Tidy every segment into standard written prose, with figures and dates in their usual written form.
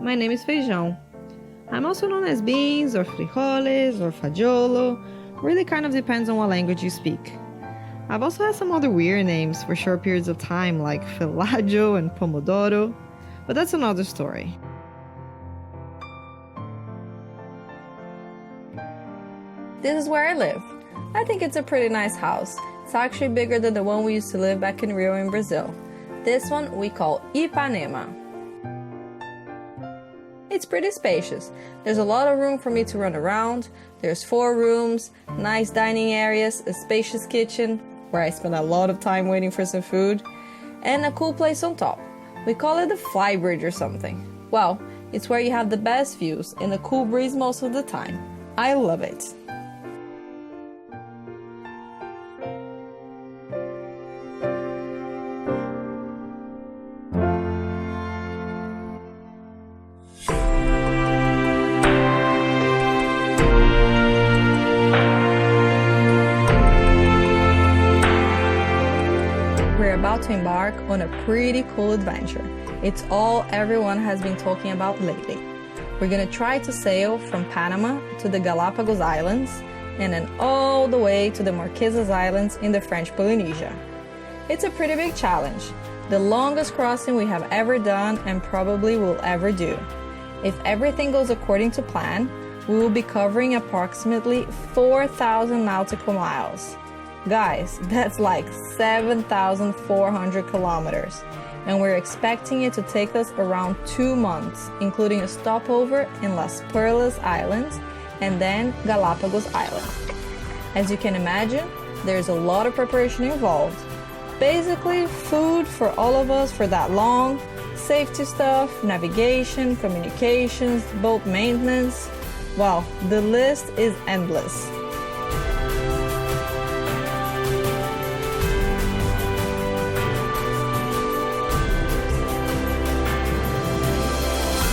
my name is Feijão. I'm also known as beans or frijoles or fagiolo. Really kind of depends on what language you speak. I've also had some other weird names for short periods of time like Felágio and Pomodoro, but that's another story. This is where I live. I think it's a pretty nice house. It's actually bigger than the one we used to live back in Rio in Brazil. This one we call Ipanema. It's pretty spacious. There's a lot of room for me to run around. There's 4 rooms, nice dining areas, a spacious kitchen, where I spend a lot of time waiting for some food, and a cool place on top. We call it the flybridge or something. Well, it's where you have the best views and a cool breeze most of the time. I love it. About to embark on a pretty cool adventure. It's all everyone has been talking about lately. We're gonna try to sail from Panama to the Galapagos Islands and then all the way to the Marquesas Islands in the French Polynesia. It's a pretty big challenge, the longest crossing we have ever done and probably will ever do. If everything goes according to plan, we will be covering approximately 4,000 nautical miles. Guys, that's like 7,400 kilometers, and we're expecting it to take us around 2 months, including a stopover in Las Perlas Islands and then Galapagos Island. As you can imagine, there's a lot of preparation involved. Basically, food for all of us for that long, safety stuff, navigation, communications, boat maintenance. Well, the list is endless.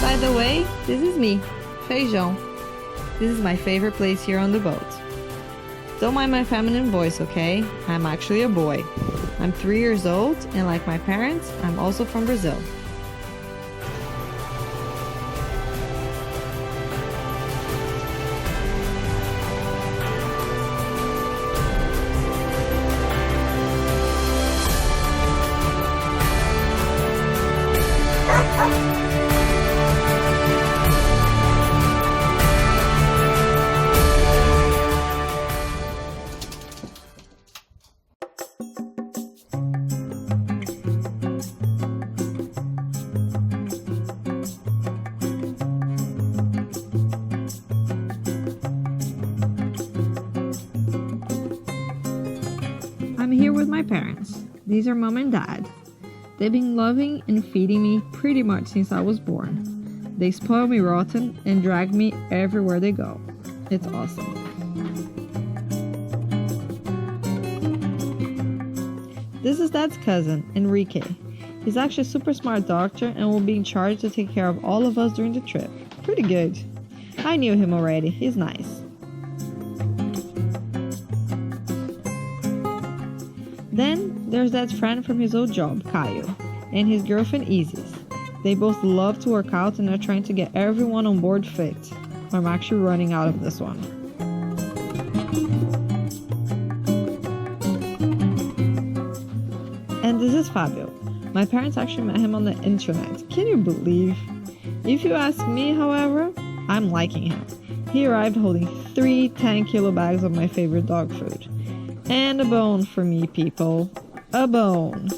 By the way, this is me, Feijão. This is my favorite place here on the boat. Don't mind my feminine voice, okay? I'm actually a boy. I'm 3 years old, and like my parents, I'm also from Brazil. I'm here with my parents. These are mom and dad. They've been loving and feeding me pretty much since I was born. They spoil me rotten and drag me everywhere they go. It's awesome. This is Dad's cousin, Henrique. He's actually a super smart doctor and will be in charge to take care of all of us during the trip. Pretty good. I knew him already. He's nice. Then there's Dad's friend from his old job, Caio, and his girlfriend Isis. They both love to work out and are trying to get everyone on board fit. I'm actually running out of this one. And this is Fabio. My parents actually met him on the internet. Can you believe? If you ask me, however, I'm liking him. He arrived holding 3 10-kilo bags of my favorite dog food. And a bone for me, people. A bone.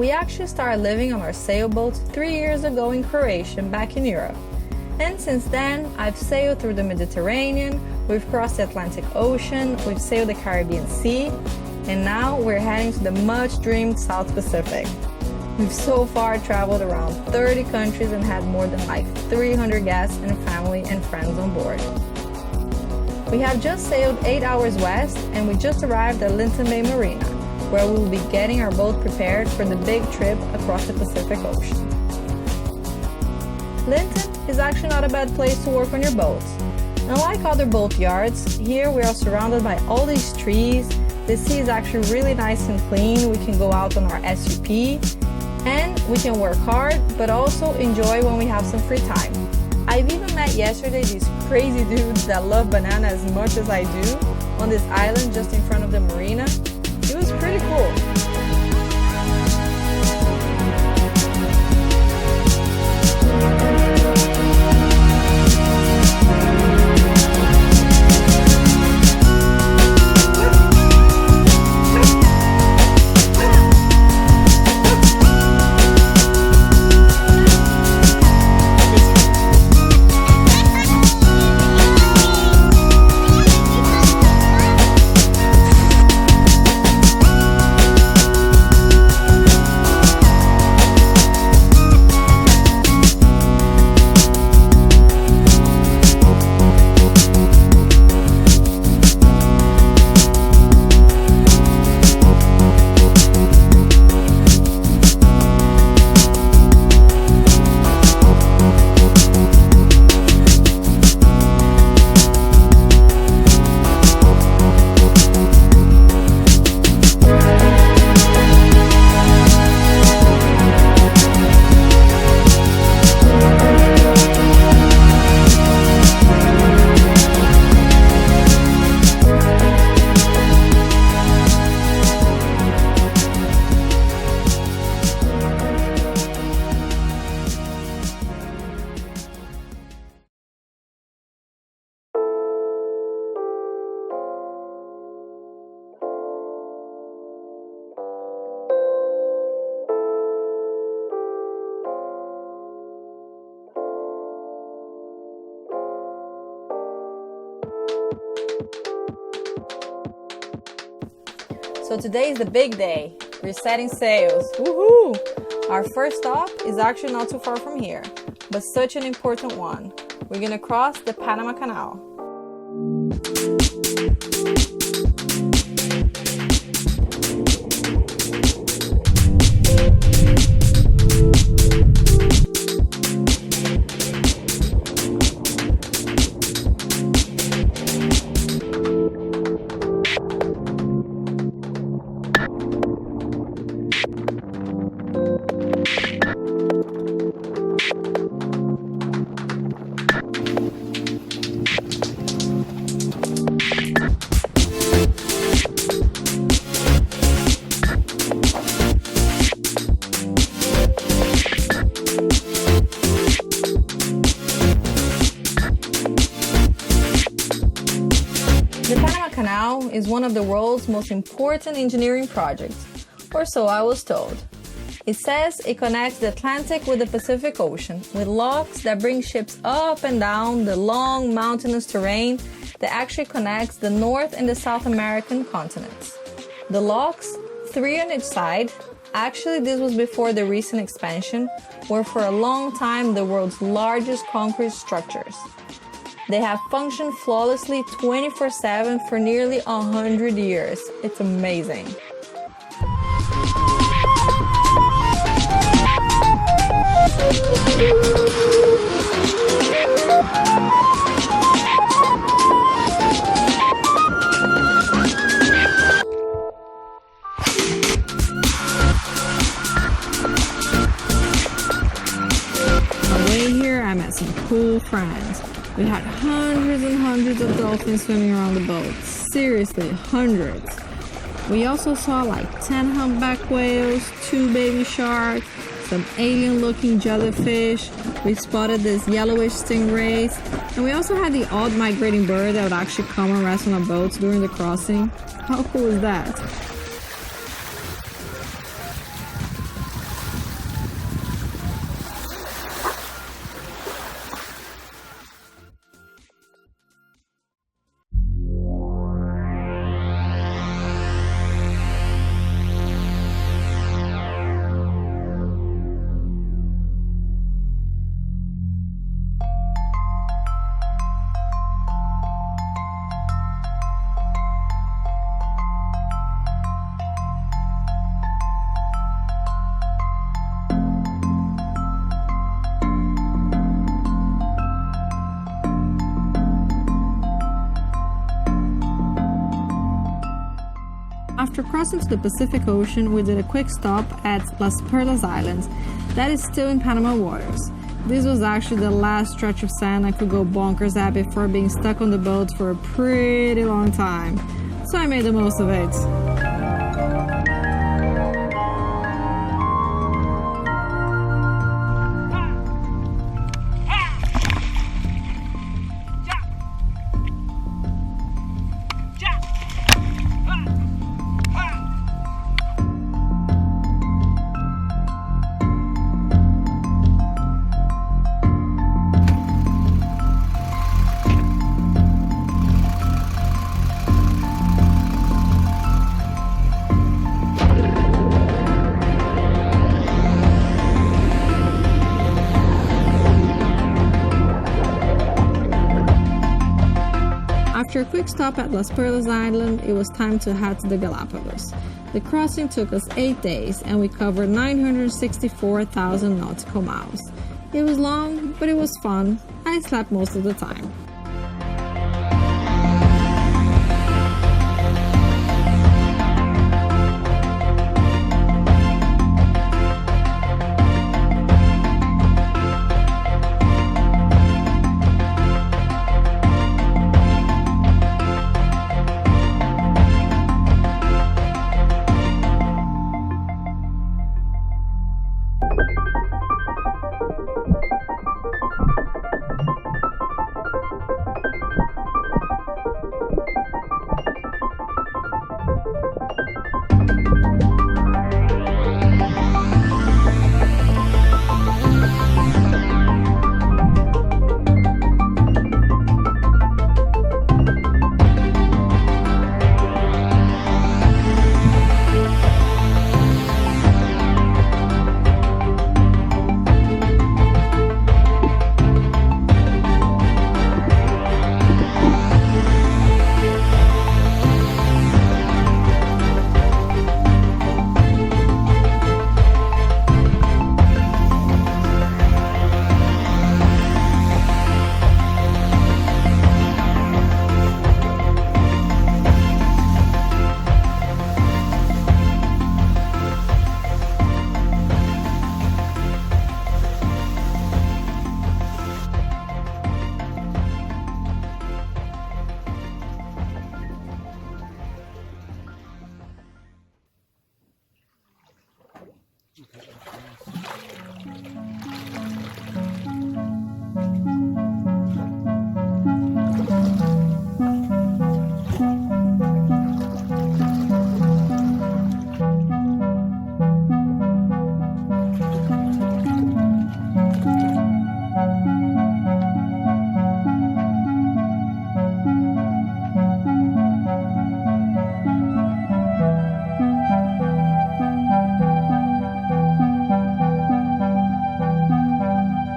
We actually started living on our sailboats 3 years ago in Croatia, back in Europe. And since then, I've sailed through the Mediterranean, we've crossed the Atlantic Ocean, we've sailed the Caribbean Sea, and now we're heading to the much-dreamed South Pacific. We've so far traveled around 30 countries and had more than 300 guests and family and friends on board. We have just sailed 8 hours west, and we just arrived at Linton Bay Marina, where we will be getting our boat prepared for the big trip across the Pacific Ocean. Linton is actually not a bad place to work on your boat. Unlike other boat yards, here we are surrounded by all these trees. The sea is actually really nice and clean. We can go out on our SUP, and we can work hard, but also enjoy when we have some free time. I've even met yesterday these crazy dudes that love banana as much as I do on this island just in front of the marina. It was pretty cool. So today is the big day. We're setting sails. Woohoo! Our first stop is actually not too far from here, but such an important one. We're gonna cross the Panama Canal. Canal is one of the world's most important engineering projects, or so I was told. It says it connects the Atlantic with the Pacific Ocean, with locks that bring ships up and down the long mountainous terrain that actually connects the North and the South American continents. The locks, 3 on each side, actually this was before the recent expansion, were for a long time the world's largest concrete structures. They have functioned flawlessly 24/7 for nearly 100 years. It's amazing. On the way here, I met some cool friends. We had hundreds and hundreds of dolphins swimming around the boat. Seriously, hundreds. We also saw like 10 humpback whales, 2 baby sharks, some alien-looking jellyfish. We spotted this yellowish stingrays. And we also had the odd migrating bird that would actually come and rest on our boats during the crossing. How cool is that? After crossing to the Pacific Ocean, we did a quick stop at Las Perlas Islands, that is still in Panama waters. This was actually the last stretch of sand I could go bonkers at before being stuck on the boat for a pretty long time, so I made the most of it. After a quick stop at Las Perlas Island, it was time to head to the Galapagos. The crossing took us 8 days and we covered 964,000 nautical miles. It was long, but it was fun. I slept most of the time.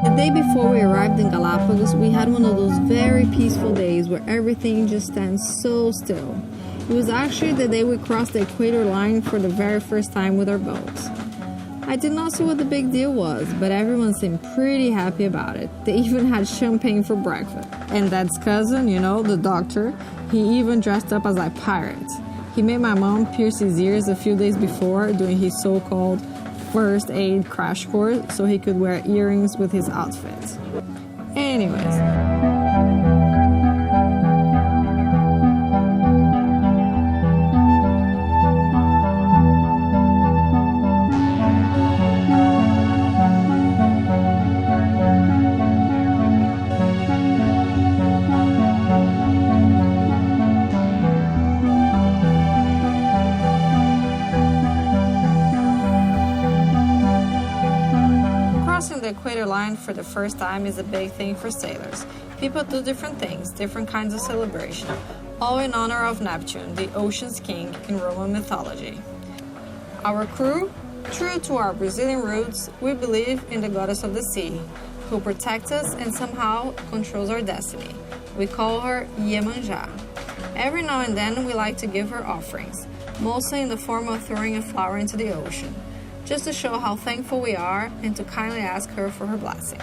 The day before we arrived in Galapagos, we had one of those very peaceful days where everything just stands so still. It was actually the day we crossed the equator line for the very first time with our boats. I did not see what the big deal was, but everyone seemed pretty happy about it. They even had champagne for breakfast. And Dad's cousin, the doctor, he even dressed up as a pirate. He made my mom pierce his ears a few days before doing his so-called first aid crash course so he could wear earrings with his outfit. Anyways. The equator line for the first time is a big thing for sailors. People do different things, different kinds of celebration, all in honor of Neptune, the ocean's king in Roman mythology. Our crew, true to our Brazilian roots, we believe in the goddess of the sea, who protects us and somehow controls our destiny. We call her Iemanjá. Every now and then we like to give her offerings, mostly in the form of throwing a flower into the ocean, just to show how thankful we are and to kindly ask her for her blessing.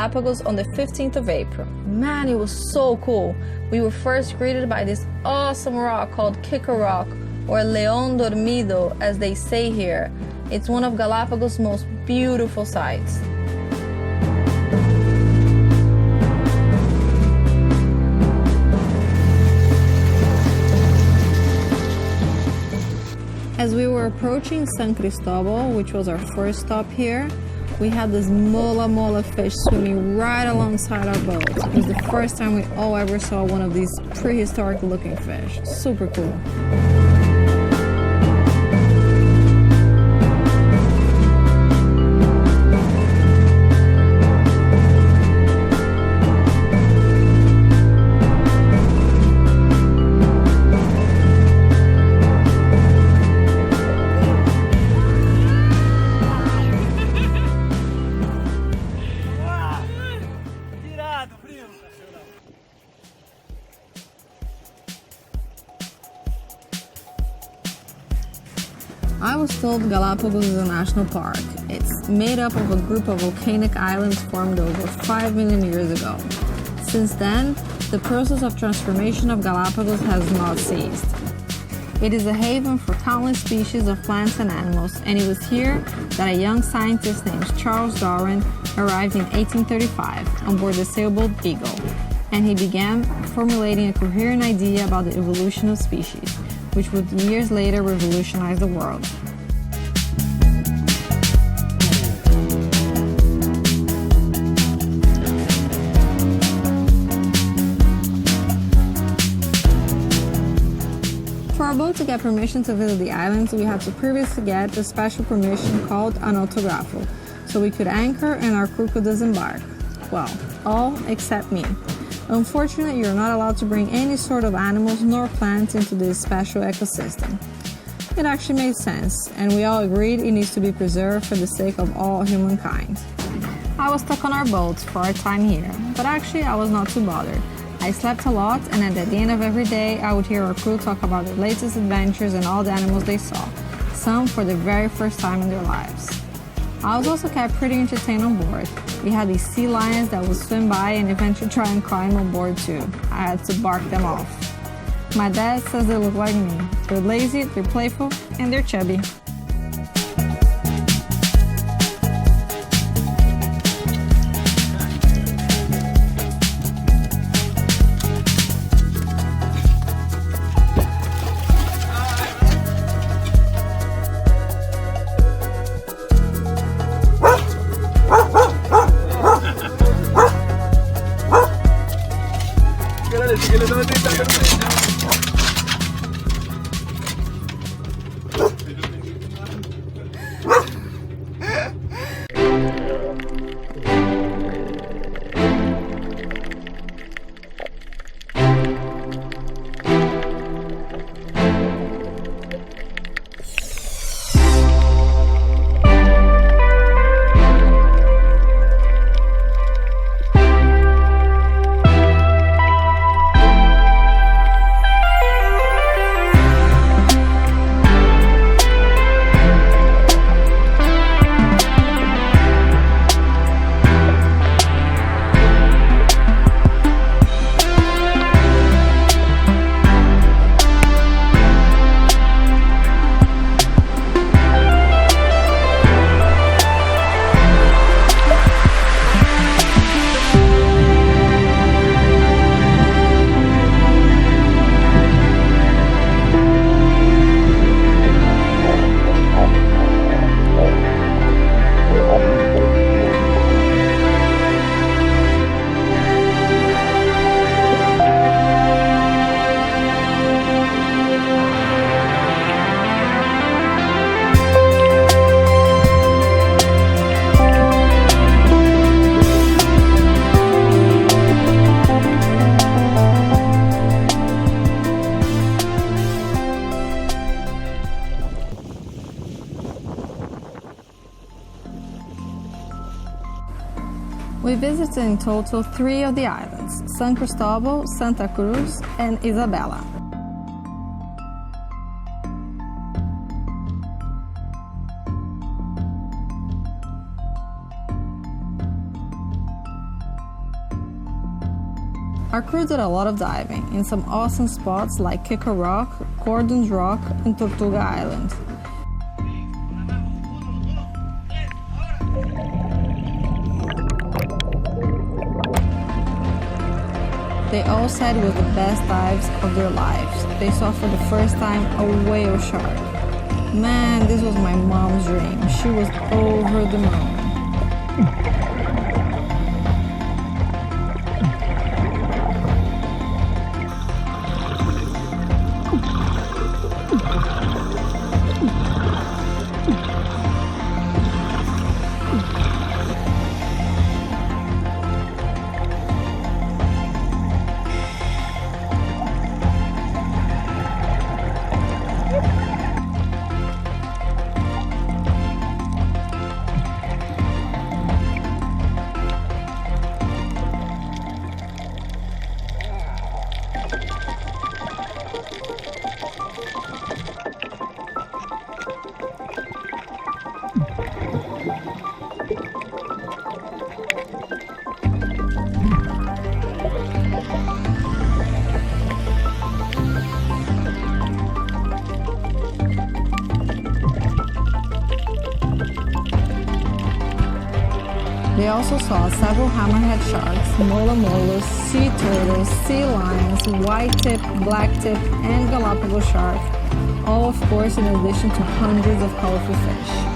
Galapagos on the 15th of April. Man, it was so cool. We were first greeted by this awesome rock called Kicker Rock, or León Dormido as they say here. It's one of Galapagos' most beautiful sights. As we were approaching San Cristobal, which was our first stop here, we had this mola fish swimming right alongside our boat. It was the first time we all ever saw one of these prehistoric looking fish. Super cool. I was told Galapagos is a national park. It's made up of a group of volcanic islands formed over 5 million years ago. Since then, the process of transformation of Galapagos has not ceased. It is a haven for countless species of plants and animals, and it was here that a young scientist named Charles Darwin arrived in 1835 on board the sailboat Beagle, and he began formulating a coherent idea about the evolution of species, which would years later revolutionize the world. For our boat to get permission to visit the islands, we had to previously get a special permission called an autografo, so we could anchor and our crew could disembark. Well, all except me. Unfortunately, you're not allowed to bring any sort of animals nor plants into this special ecosystem. It actually made sense, and we all agreed it needs to be preserved for the sake of all humankind. I was stuck on our boat for our time here, but actually I was not too bothered. I slept a lot, and at the end of every day, I would hear our crew talk about their latest adventures and all the animals they saw, some for the very first time in their lives. I was also kept pretty entertained on board. We had these sea lions that would swim by and eventually try and climb on board too. I had to bark them off. My dad says they look like me. They're lazy, they're playful, and they're chubby. We visited in total 3 of the islands: San Cristobal, Santa Cruz, and Isabela. Our crew did a lot of diving in some awesome spots like Kicker Rock, Gordon's Rock, and Tortuga Island. They all said it was the best dives of their lives. They saw for the first time a whale shark. Man, this was my mom's dream. She was over the moon. They also saw several hammerhead sharks, mola molas, sea turtles, sea lions, white tip, black tip, and Galapagos shark, all of course in addition to hundreds of colorful fish.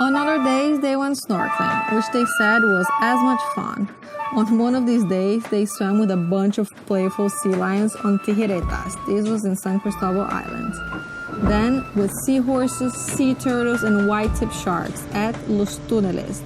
On other days, they went snorkeling, which they said was as much fun. On one of these days, they swam with a bunch of playful sea lions on Tijeretas. This was in San Cristobal Island. Then with seahorses, sea turtles, and white-tip sharks at Los Túneles.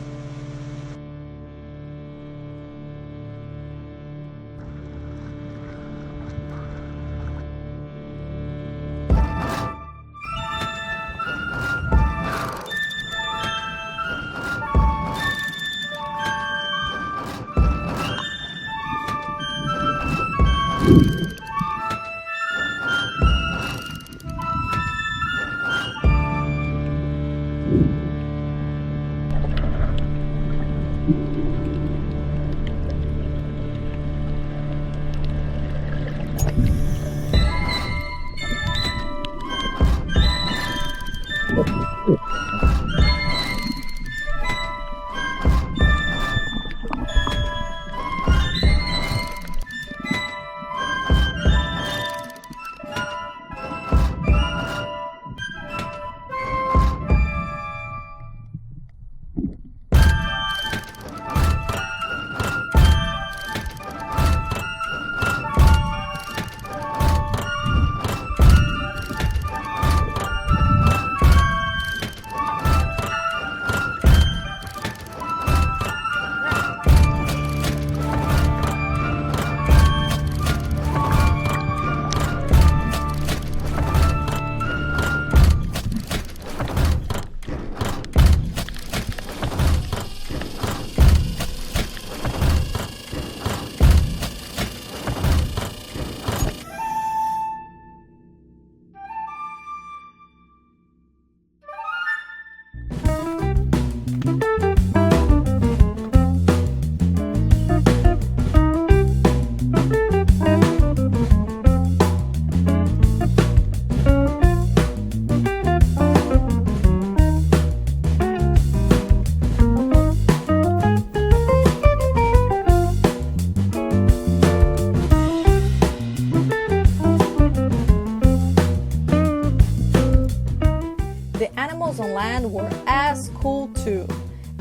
animals on land were as cool too.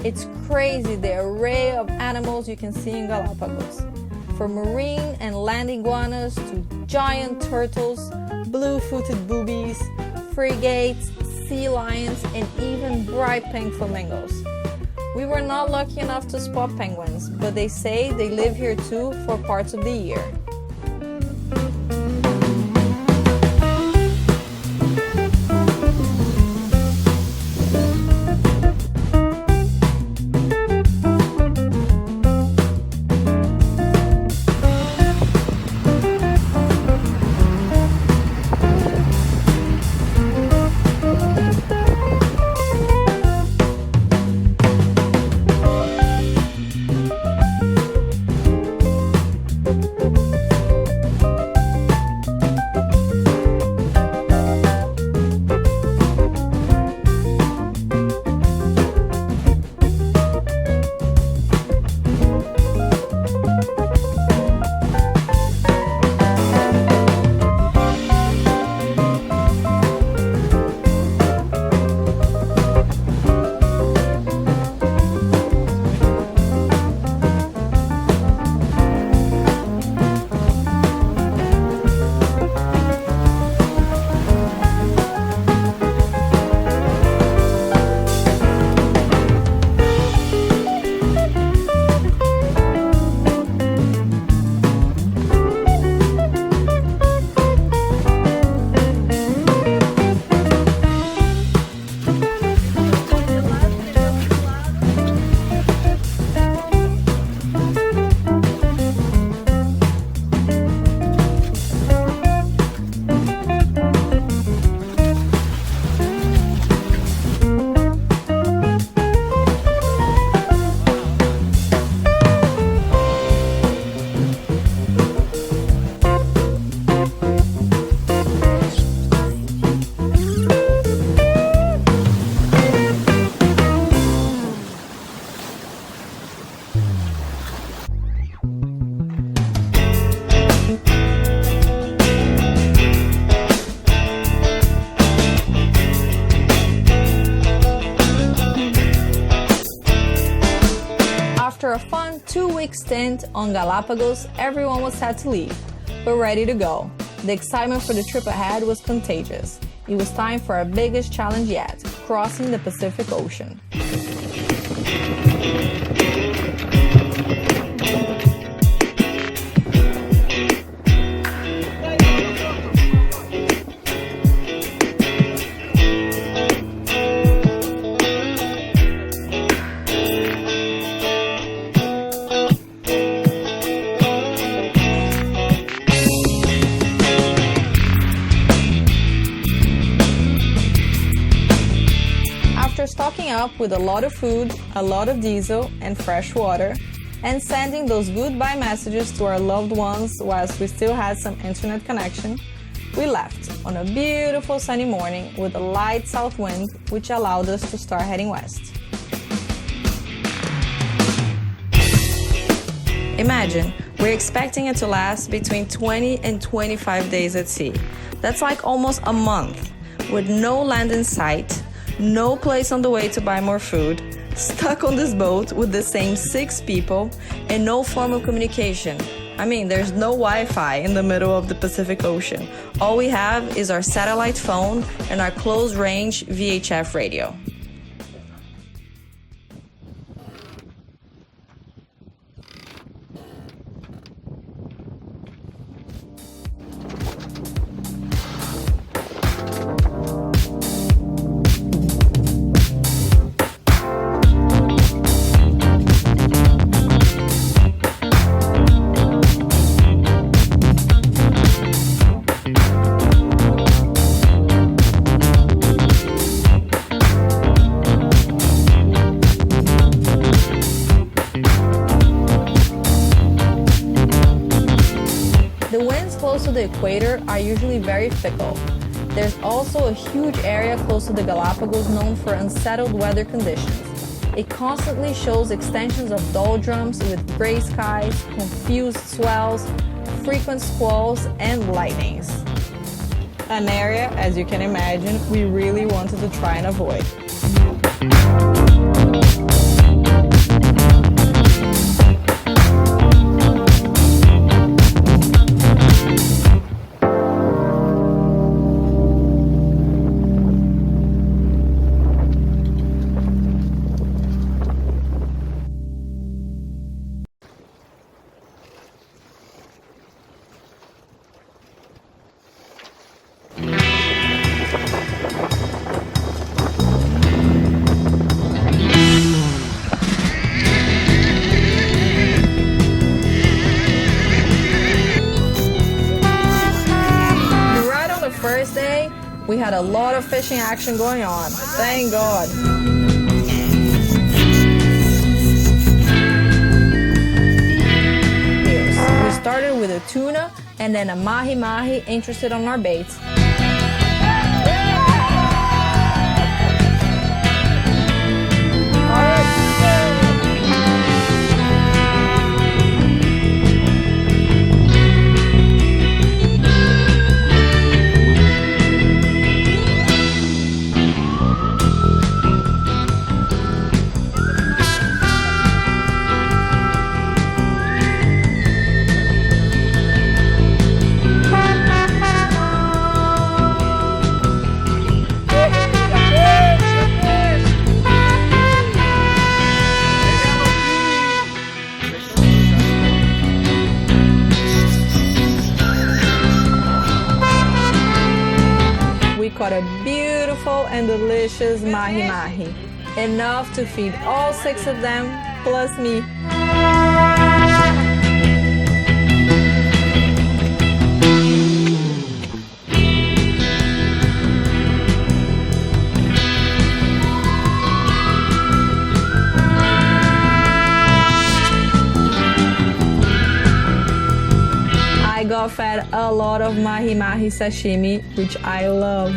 It's crazy the array of animals you can see in Galapagos. From marine and land iguanas to giant turtles, blue-footed boobies, frigates, sea lions, and even bright pink flamingos. We were not lucky enough to spot penguins, but they say they live here too for parts of the year. After a fun 2-week stint on Galapagos, everyone was sad to leave, but ready to go. The excitement for the trip ahead was contagious. It was time for our biggest challenge yet, crossing the Pacific Ocean. Stocking up with a lot of food, a lot of diesel and fresh water, and sending those goodbye messages to our loved ones whilst we still had some internet connection, we left on a beautiful sunny morning with a light south wind, which allowed us to start heading west. Imagine, we're expecting it to last between 20 and 25 days at sea. That's like almost a month, with no land in sight, no place on the way to buy more food, stuck on this boat with the same 6 people, and no form of communication. I mean, there's no Wi-Fi in the middle of the Pacific Ocean. All we have is our satellite phone and our close-range VHF radio. Close to the equator are usually very fickle. There's also a huge area close to the Galapagos known for unsettled weather conditions. It constantly shows extensions of doldrums with gray skies, confused swells, frequent squalls, and lightnings. An area, as you can imagine, we really wanted to try and avoid. We had a lot of fishing action going on. Thank God. We started with a tuna and then a mahi-mahi interested on our baits. Caught a beautiful and delicious mahi-mahi, enough to feed all 6 of them, plus me. I got fed a lot of mahi-mahi sashimi, which I love.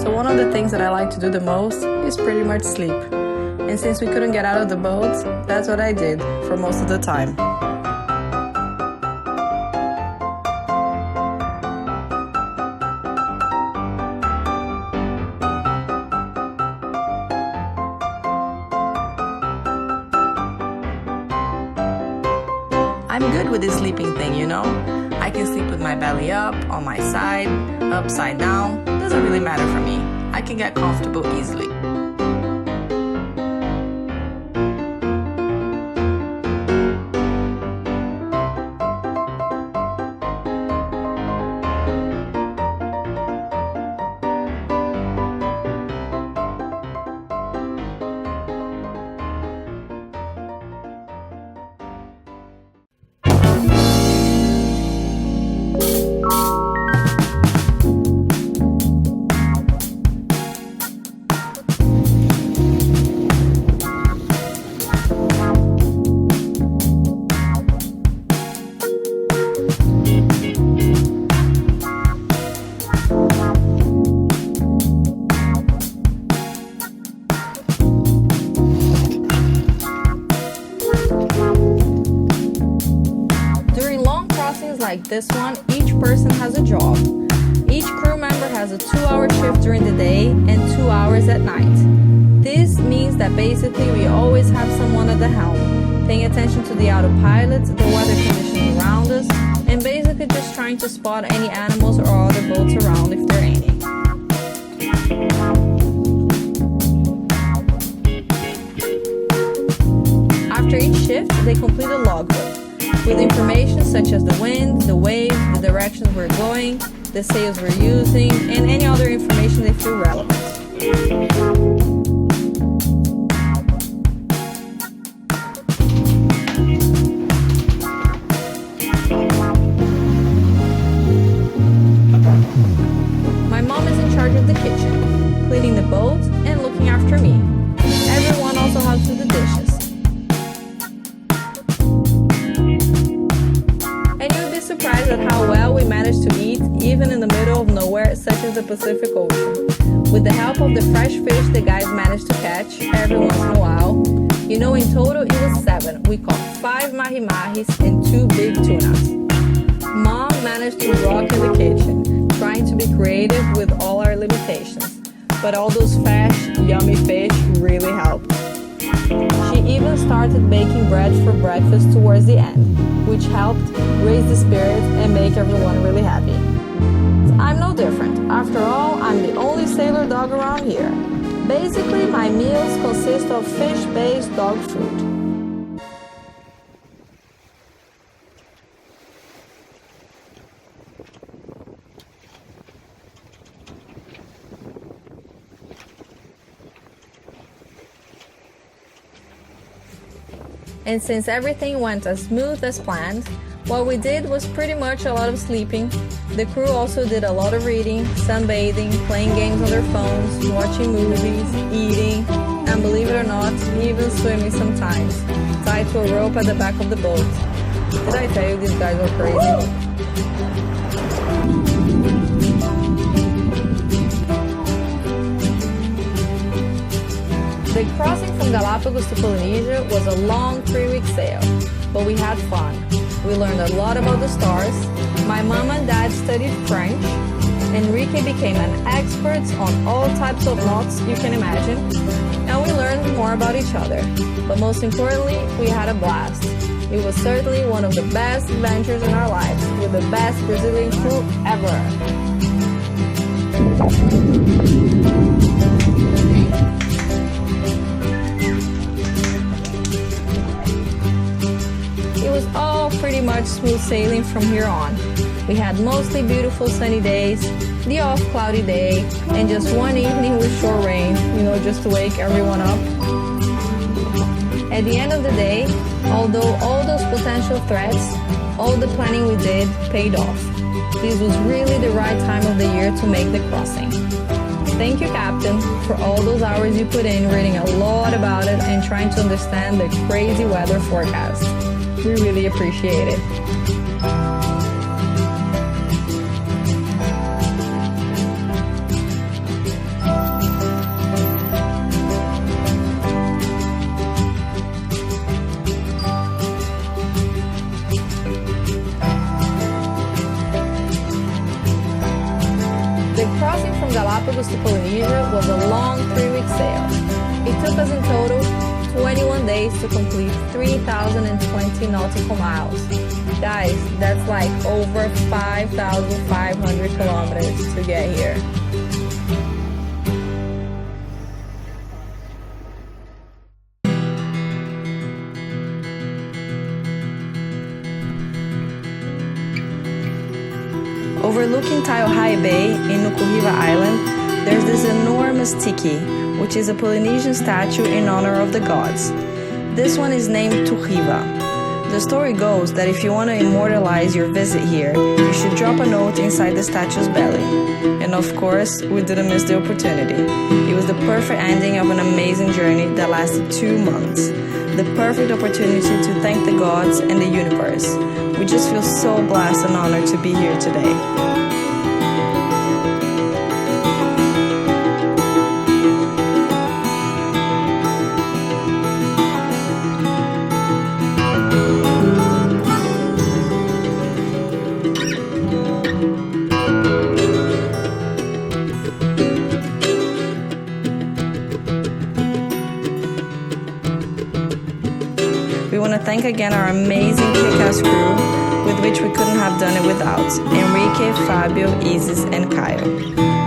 So one of the things that I like to do the most is pretty much sleep. And since we couldn't get out of the boat, that's what I did for most of the time. I'm good with this sleeping thing, you know? I can sleep with my belly up, on my side, upside down. Doesn't really matter for me. I can get comfortable easily. Like this one, each person has a job. Each crew member has a 2-hour shift during the day and 2 hours at night. This means that basically we always have someone at the helm, paying attention to the autopilot, the weather conditions around us, and basically just trying to spot any animals or other boats around if there are any. After each shift, they complete a logbook with information such as the wind, the waves, the directions we're going, the sails we're using, and any other information they feel relevant. My mom is in charge of the kitchen, cleaning the boat and looking after me. Everyone also helps with the dishes. surprised at how well we managed to eat, even in the middle of nowhere, such as the Pacific Ocean. With the help of the fresh fish the guys managed to catch every once in a while. You know, in total it was 7. We caught 5 mahi-mahis and 2 big tunas. Mom managed to rock in the kitchen, trying to be creative with all our limitations. But all those fresh, yummy fish really helped. She even started baking bread for breakfast towards the end, which helped raise the spirits and make everyone really happy. I'm no different. After all, I'm the only sailor dog around here. Basically, my meals consist of fish-based dog food. And since everything went as smooth as planned, what we did was pretty much a lot of sleeping. The crew also did a lot of reading, sunbathing, playing games on their phones, watching movies, eating, and believe it or not, even swimming sometimes, tied to a rope at the back of the boat. Did I tell you these guys are crazy? The crossing from Galapagos to Polynesia was a long 3-week sail, but we had fun. We learned a lot about the stars. My mom and dad studied French. Enrique became an expert on all types of knots you can imagine. And we learned more about each other. But most importantly, we had a blast. It was certainly one of the best adventures in our lives, with the best Brazilian crew ever. It was all pretty much smooth sailing from here on. We had mostly beautiful sunny days, the off cloudy day, and just one evening with short rain, just to wake everyone up. At the end of the day, although all those potential threats, all the planning we did paid off. This was really the right time of the year to make the crossing. Thank you, Captain, for all those hours you put in reading a lot about it and trying to understand the crazy weather forecast. We really appreciate it. The crossing from Galapagos to Polynesia was a long 3-week sail. It took us in total 21 days to complete 3,020 nautical miles. Guys, that's like over 5,500 kilometers to get here. Overlooking Taiohae Bay in Hiva Island, there's this enormous tiki, which is a Polynesian statue in honor of the gods. This one is named Hiva. The story goes that if you want to immortalize your visit here, you should drop a note inside the statue's belly. And of course, we didn't miss the opportunity. It was the perfect ending of an amazing journey that lasted 2 months. The perfect opportunity to thank the gods and the universe. We just feel so blessed and honored to be here today. We want to thank again our amazing kick-ass crew, with which we couldn't have done it without, Henrique, Fabio, Isis, and Caio.